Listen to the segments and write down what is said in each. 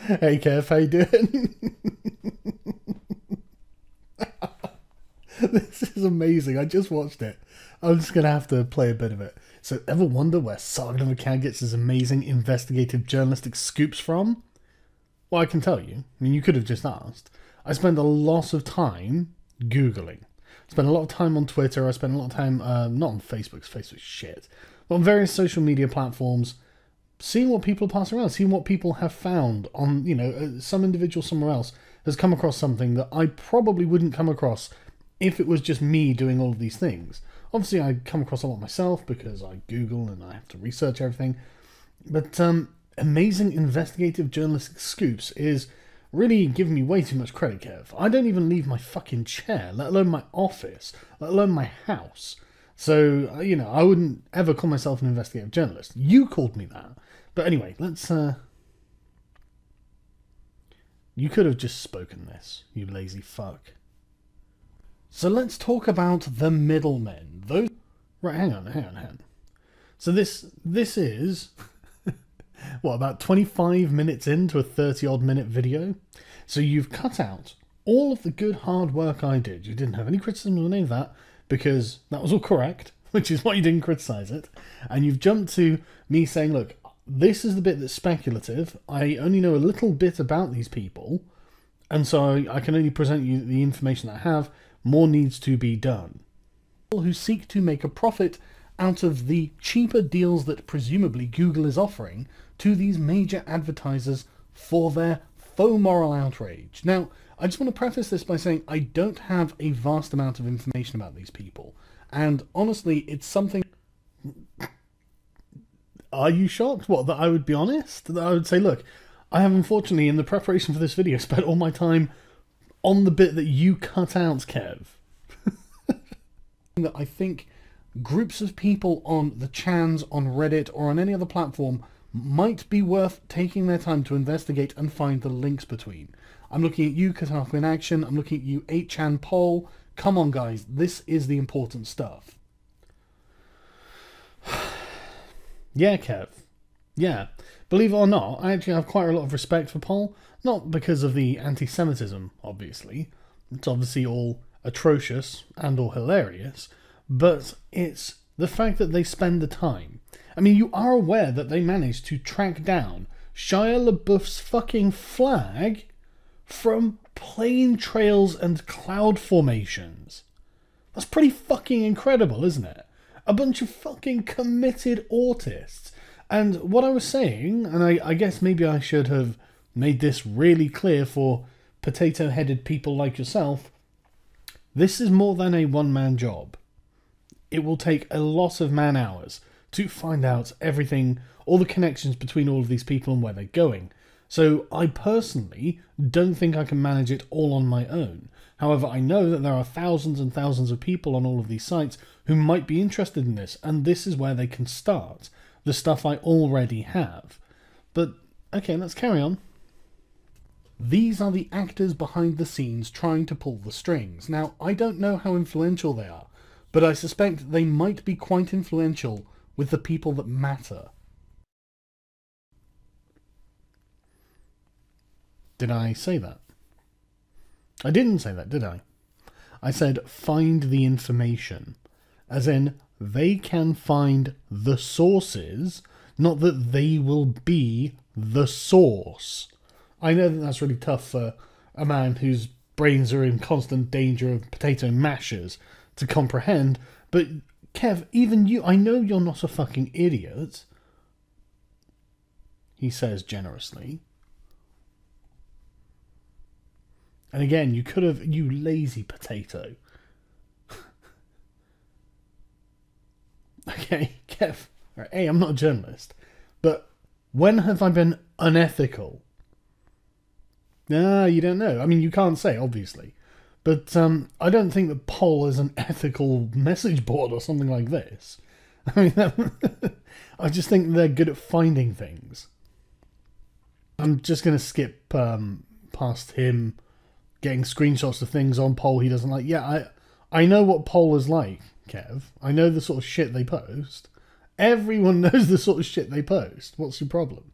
Hey Kev, how you doing? This is amazing. I just watched it. I'm just gonna have to play a bit of it. So, ever wonder where Saga of a Cat gets his amazing investigative journalistic scoops from? Well, I can tell you. I mean, you could have just asked. I spend a lot of time Googling. I spend a lot of time on Twitter. I spend a lot of time, not on Facebook, 'cause Facebook's shit, but on various social media platforms, seeing what people pass around, seeing what people have found on, some individual somewhere else has come across something that I probably wouldn't come across if it was just me doing all of these things. Obviously, I come across a lot myself because I Google and I have to research everything. But amazing investigative journalistic scoops is really giving me way too much credit, Kev. I don't even leave my fucking chair, let alone my office, let alone my house. So, I wouldn't ever call myself an investigative journalist. You called me that. But anyway, let's... You could have just spoken this, you lazy fuck. So let's talk about the middlemen. Those... Right, hang on. So this is... what, about 25 minutes into a 30-odd minute video? So you've cut out all of the good hard work I did. You didn't have any criticism on any of that, because that was all correct, which is why you didn't criticise it. And you've jumped to me saying, look, this is the bit that's speculative. I only know a little bit about these people, and so I can only present you the information that I have. More needs to be done. People who seek to make a profit out of the cheaper deals that presumably Google is offering to these major advertisers for their faux moral outrage. Now, I just want to preface this by saying I don't have a vast amount of information about these people. And honestly, it's something... Are you shocked? What, that I would be honest? That I would say, look, I have unfortunately, in the preparation for this video, spent all my time on the bit that you cut out, Kev. That I think groups of people on the chans, on Reddit, or on any other platform might be worth taking their time to investigate and find the links between. I'm looking at you, Kotaku in Action. I'm looking at you, 8chan Poll. Come on, guys. This is the important stuff. Yeah, Kev. Yeah. Believe it or not, I actually have quite a lot of respect for Poll. Not because of the anti-Semitism, obviously. It's obviously all atrocious and all hilarious. But it's the fact that they spend the time. I mean, you are aware that they managed to track down Shia LaBeouf's fucking flag from plane trails and cloud formations. That's pretty fucking incredible, isn't it? A bunch of fucking committed autists. And what I was saying, and I guess maybe I should have made this really clear for potato-headed people like yourself, this is more than a one-man job. It will take a lot of man-hours to find out everything, all the connections between all of these people and where they're going. So I personally don't think I can manage it all on my own. However, I know that there are thousands and thousands of people on all of these sites who might be interested in this, and this is where they can start. The stuff I already have. But, okay, let's carry on. These are the actors behind the scenes trying to pull the strings. Now, I don't know how influential they are, but I suspect they might be quite influential with the people that matter. Did I say that? I didn't say that, did I? I said find the information. As in, they can find the sources, not that they will be the source. I know that that's really tough for a man whose brains are in constant danger of potato mashers to comprehend, but Kev, even you, I know you're not a fucking idiot, he says generously. And again, you could have, you lazy potato. Okay, Kev, right, hey, I'm not a journalist, but when have I been unethical? Ah, you don't know. I mean, you can't say, obviously. But I don't think that Poll is an ethical message board or something like this. I mean, I just think they're good at finding things. I'm just going to skip past him getting screenshots of things on Poll he doesn't like. Yeah, I know what Poll is like, Kev. I know the sort of shit they post. Everyone knows the sort of shit they post. What's your problem?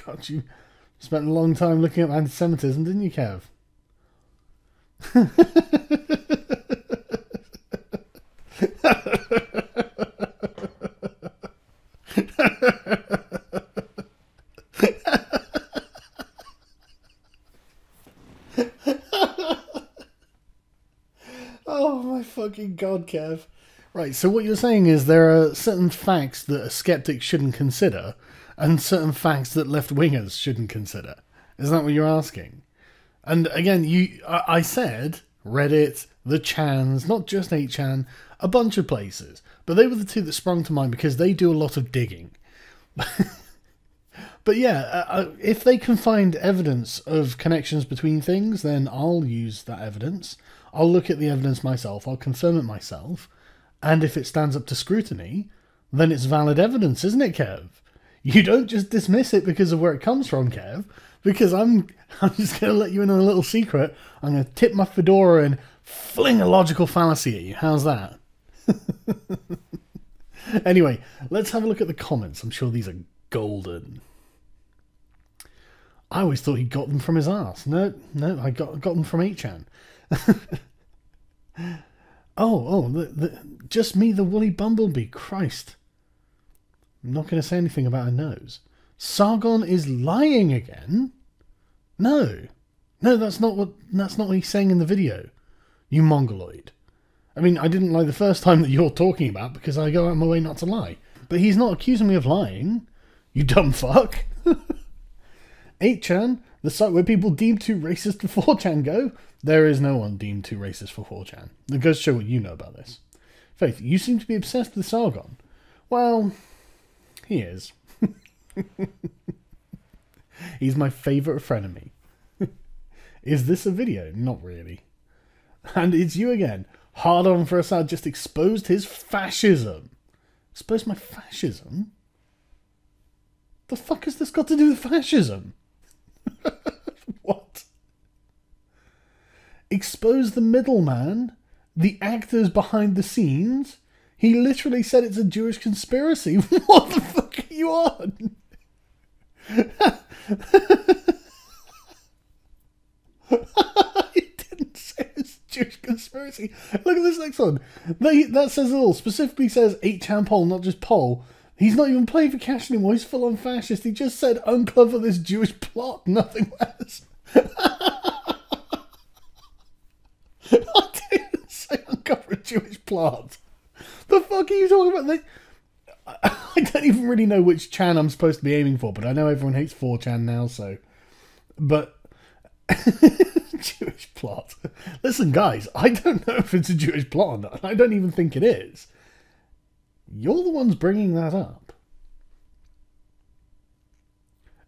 God, you spent a long time looking up anti-Semitism, didn't you, Kev? Oh my fucking God, Kev. Right, so what you're saying is there are certain facts that a skeptic shouldn't consider and certain facts that left-wingers shouldn't consider. Is that what you're asking? And again, I said Reddit, the Chans, not just 8chan, a bunch of places. But they were the two that sprung to mind because they do a lot of digging. But yeah, if they can find evidence of connections between things, then I'll use that evidence. I'll look at the evidence myself, I'll confirm it myself, and if it stands up to scrutiny, then it's valid evidence, isn't it, Kev? You don't just dismiss it because of where it comes from, Kev, because I'm just going to let you in on a little secret. I'm going to tip my fedora and fling a logical fallacy at you. How's that? Anyway, let's have a look at the comments. I'm sure these are golden. I always thought he got them from his arse. No, I got them from 8chan. Just me, the woolly bumblebee. Christ. I'm not going to say anything about her nose. Sargon is lying again? No, that's not what he's saying in the video. You mongoloid. I mean, I didn't lie the first time that you're talking about because I go out of my way not to lie. But he's not accusing me of lying. You dumb fuck. 8chan, the site where people deemed too racist for 4chan go. There is no one deemed too racist for 4chan. That goes to show what you know about this. Faith, you seem to be obsessed with Sargon. Well, he is. He's my favourite frenemy. Is this a video? Not really. And it's you again. Hard on for Assad just exposed his fascism. Exposed my fascism? The fuck has this got to do with fascism? What? Expose the middleman? The actors behind the scenes? He literally said it's a Jewish conspiracy. What the fuck are you on? He didn't say it's a Jewish conspiracy. Look at this next one. That says it all. Specifically says 8chan poll, not just poll. He's not even playing for cash anymore. He's full on fascist. He just said uncover this Jewish plot. Nothing less. I didn't say uncover a Jewish plot. The fuck are you talking about? I don't even really know which chan I'm supposed to be aiming for, but I know everyone hates 4chan now, so... But... Jewish plot. Listen, guys, I don't know if it's a Jewish plot or not. I don't even think it is. You're the ones bringing that up.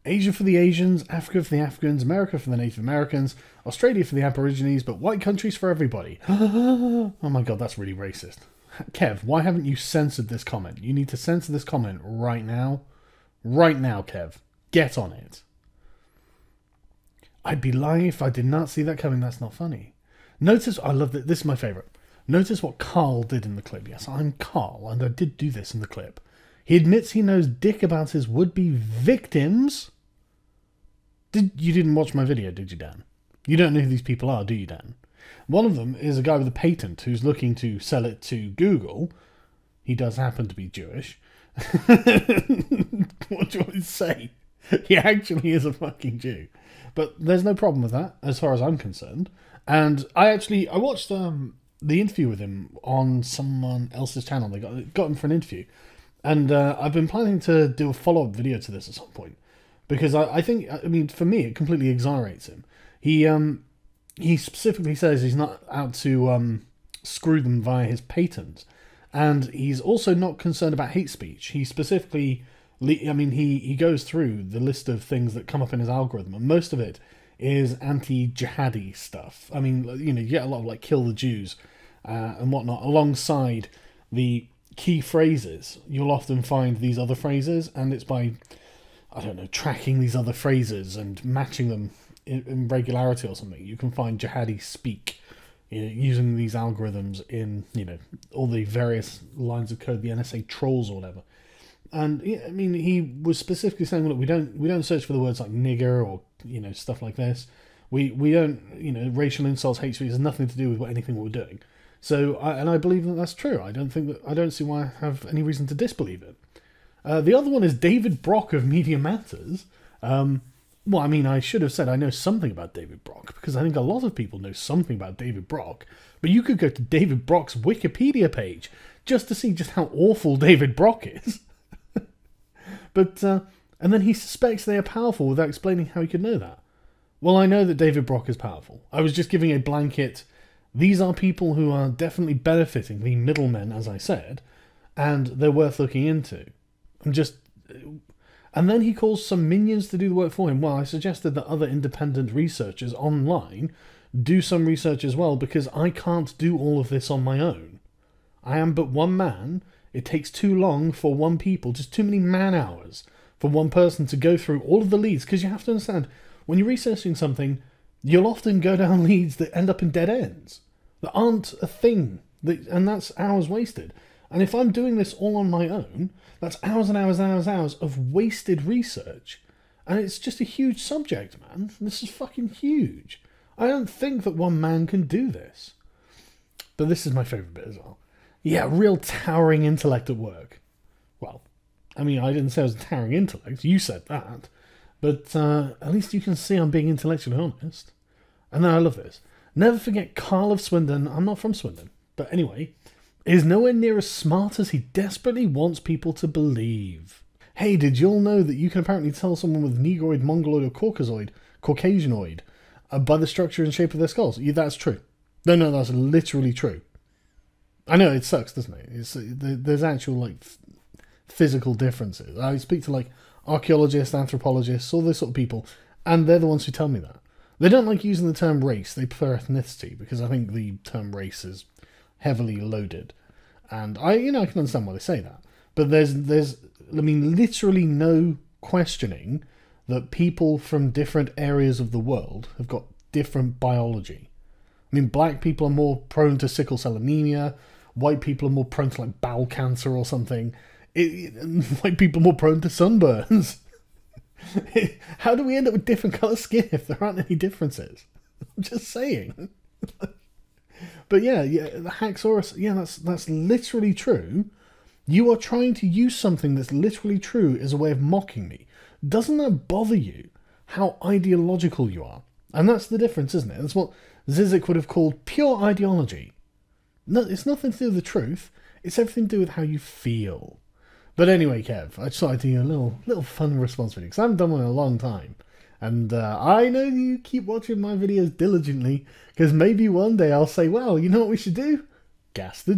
Asia for the Asians, Africa for the Africans, America for the Native Americans, Australia for the Aborigines, but white countries for everybody. Oh my god, that's really racist. Kev, why haven't you censored this comment? You need to censor this comment right now. Right now, Kev. Get on it. I'd be lying if I did not see that coming. That's not funny. Notice, I love that. This is my favourite. Notice what Carl did in the clip. Yes, I'm Carl, and I did do this in the clip. He admits he knows dick about his would-be victims. You didn't watch my video, did you, Dan? You don't know who these people are, do you, Dan? One of them is a guy with a patent who's looking to sell it to Google. He does happen to be Jewish. What do you want to say? He actually is a fucking Jew. But there's no problem with that, as far as I'm concerned. And I watched the interview with him on someone else's channel. They got him for an interview. And I've been planning to do a follow-up video to this at some point. Because I mean, for me, it completely exonerates him. He specifically says he's not out to screw them via his patent. And he's also not concerned about hate speech. He specifically, I mean, he goes through the list of things that come up in his algorithm. And most of it is anti-jihadi stuff. I mean, you know, you get a lot of like kill the Jews and whatnot alongside the key phrases. You'll often find these other phrases, and it's by, I don't know, tracking these other phrases and matching them in regularity or something. You can find jihadi speak, you know, using these algorithms in, you know, all the various lines of code the NSA trolls or whatever. And yeah, I mean, he was specifically saying, look, we don't search for the words like nigger or stuff like this. We don't racial insults, hate speech has nothing to do with anything we're doing. So I believe that that's true. I don't see why I have any reason to disbelieve it. The other one is David Brock of Media Matters. Well, I mean, I should have said I know something about David Brock, because I think a lot of people know something about David Brock. But you could go to David Brock's Wikipedia page just to see just how awful David Brock is. But and then he suspects they are powerful without explaining how he could know that. Well, I know that David Brock is powerful. I was just giving a blanket, these are people who are definitely benefiting, the middlemen, as I said, and they're worth looking into. And then he calls some minions to do the work for him. Well, I suggested that other independent researchers online do some research as well, because I can't do all of this on my own. I am but one man. It takes too long for one people, just too many man hours for one person to go through all of the leads, because you have to understand, when you're researching something, you'll often go down leads that end up in dead ends, that aren't a thing, and that's hours wasted. And if I'm doing this all on my own, that's hours and hours and hours and hours of wasted research. And it's just a huge subject, man. This is fucking huge. I don't think that one man can do this. But this is my favourite bit as well. Yeah, real towering intellect at work. Well, I mean, I didn't say I was a towering intellect. You said that. But at least you can see I'm being intellectually honest. And then I love this. Never forget Carl of Swindon. I'm not from Swindon. But anyway, is nowhere near as smart as he desperately wants people to believe. Hey, did you all know that you can apparently tell someone with Negroid, Mongoloid, or Caucasianoid by the structure and shape of their skulls? Yeah, that's true. No, that's literally true. I know, it sucks, doesn't it? There's actual, physical differences. I speak to, archaeologists, anthropologists, all those sort of people, and they're the ones who tell me that. They don't like using the term race, they prefer ethnicity, because I think the term race is heavily loaded. And I can understand why they say that. But there's literally no questioning that people from different areas of the world have got different biology. I mean, black people are more prone to sickle cell anemia, white people are more prone to bowel cancer or something, white people are more prone to sunburns. How do we end up with different colour skin if there aren't any differences? I'm just saying. But yeah, the Haxorus, that's literally true. You are trying to use something that's literally true as a way of mocking me. Doesn't that bother you? How ideological you are. And that's the difference, isn't it? That's what Zizek would have called pure ideology. No, it's nothing to do with the truth. It's everything to do with how you feel. But anyway, Kev, I just thought I'd do a little fun response video, because I haven't done one in a long time. And I know you keep watching my videos diligently, because maybe one day I'll say, well, you know what we should do? Gas the